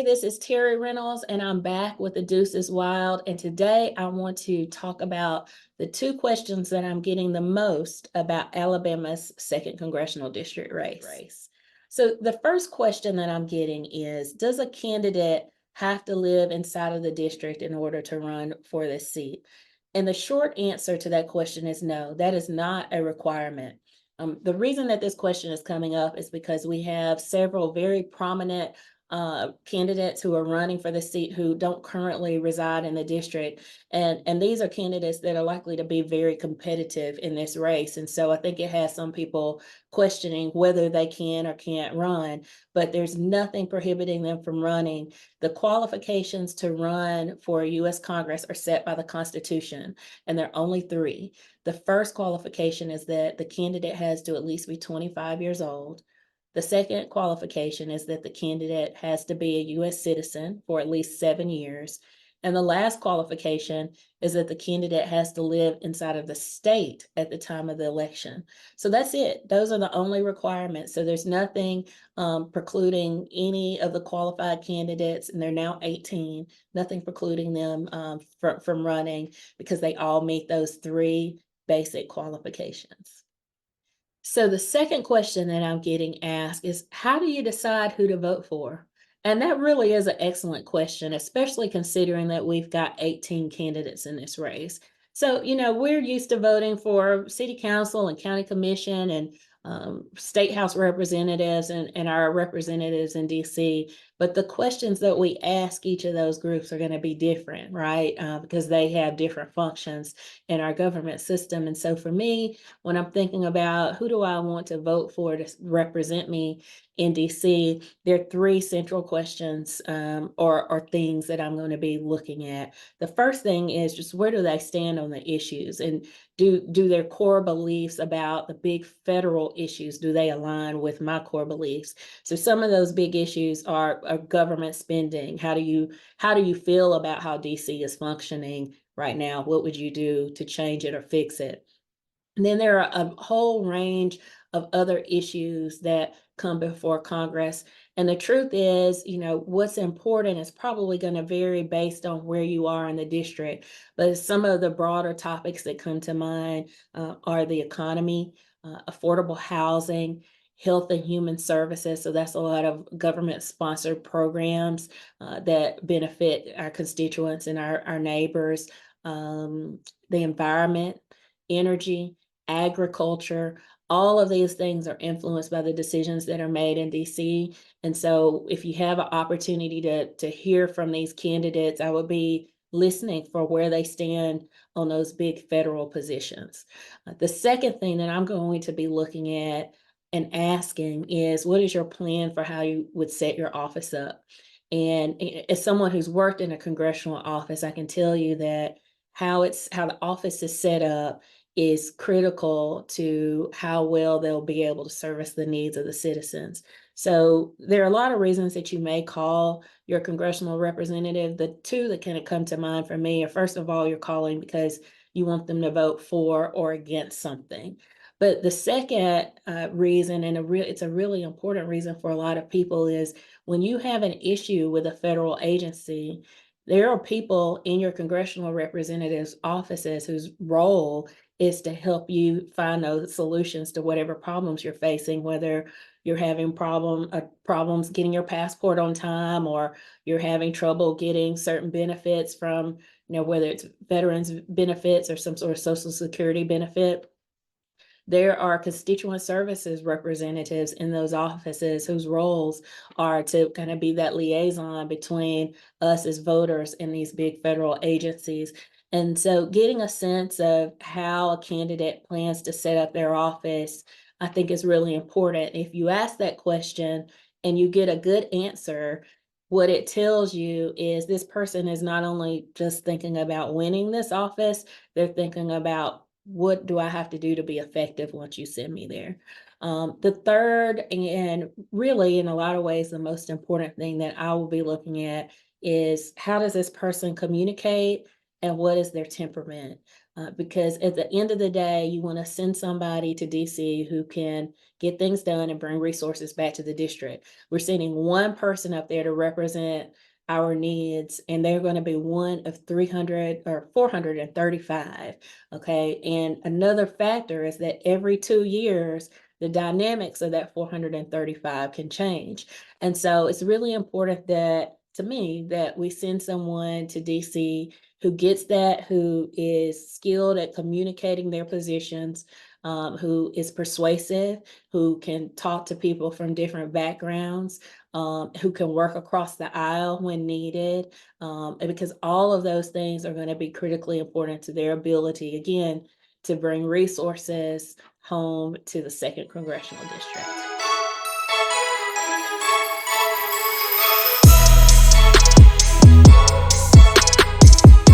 this is Terri Reynolds, and I'm back with the Deuce is Wild. And today I want to talk about the two questions that I'm getting the most about Alabama's second congressional district race. So the first question that I'm getting is, does a candidate have to live inside of the district in order to run for this seat? And the short answer to that question is no, that is not a requirement. The reason that this question is coming up is because we have several very prominent candidates who are running for the seat who don't currently reside in the district. And these are candidates that are likely to be very competitive in this race. And so I think it has some people questioning whether they can or can't run, but there's nothing prohibiting them from running. The qualifications to run for U.S. Congress are set by the Constitution, and there are only three. The first qualification is that the candidate has to at least be 25 years old. The second qualification is that the candidate has to be a U.S. citizen for at least 7 years. And the last qualification is that the candidate has to live inside of the state at the time of the election. So that's it. Those are the only requirements. So there's nothing precluding any of the qualified candidates, and they're now 18, nothing precluding them from running because they all meet those three basic qualifications. So the second question that I'm getting asked is, how do you decide who to vote for? And that really is an excellent question, especially considering that we've got 18 candidates in this race. So, we're used to voting for city council and county commission and state house representatives and our representatives in DC. But the questions that we ask each of those groups are going to be different, right? Because they have different functions in our government system. And so for me, when I'm thinking about who do I want to vote for to represent me in DC, there are three central questions or things that I'm going to be looking at. The first thing is just where do they stand on the issues, and do their core beliefs about the big federal issues, do they align with my core beliefs? So some of those big issues are government spending. How do you feel about how DC is functioning right now? What would you do to change it or fix it? And then there are a whole range of other issues that come before Congress. And the truth is, what's important is probably going to vary based on where you are in the district. But some of the broader topics that come to mind are the economy, affordable housing, health and human services. So that's a lot of government sponsored programs that benefit our constituents and our neighbors, the environment, energy, agriculture. All of these things are influenced by the decisions that are made in DC. And so if you have an opportunity to hear from these candidates, I would be listening for where they stand on those big federal positions. The second thing that I'm going to be looking at and asking is, what is your plan for how you would set your office up? And as someone who's worked in a congressional office, I can tell you that how the office is set up is critical to how well they'll be able to service the needs of the citizens. So there are a lot of reasons that you may call your congressional representative. The two that kind of come to mind for me are, first of all, you're calling because you want them to vote for or against something. But the second reason, and it's a really important reason for a lot of people, is when you have an issue with a federal agency, there are people in your congressional representatives' offices whose role is to help you find those solutions to whatever problems you're facing, whether you're having problems getting your passport on time, or you're having trouble getting certain benefits from, whether it's veterans benefits or some sort of Social Security benefit. There are constituent services representatives in those offices whose roles are to kind of be that liaison between us as voters and these big federal agencies. And so getting a sense of how a candidate plans to set up their office, I think, is really important. If you ask that question and you get a good answer, what it tells you is this person is not only just thinking about winning this office, they're thinking about, what do I have to do to be effective once you send me there? The third, and really in a lot of ways, the most important thing that I will be looking at is, how does this person communicate and what is their temperament? because at the end of the day, you want to send somebody to DC who can get things done and bring resources back to the district. We're sending one person up there to represent our needs, and they're going to be one of 300 or 435. Okay. And another factor is that every 2 years, the dynamics of that 435 can change. And so it's really important that, to me, that we send someone to DC who gets that, who is skilled at communicating their positions, who is persuasive, who can talk to people from different backgrounds, who can work across the aisle when needed, and because all of those things are going to be critically important to their ability, again, to bring resources home to the second congressional district.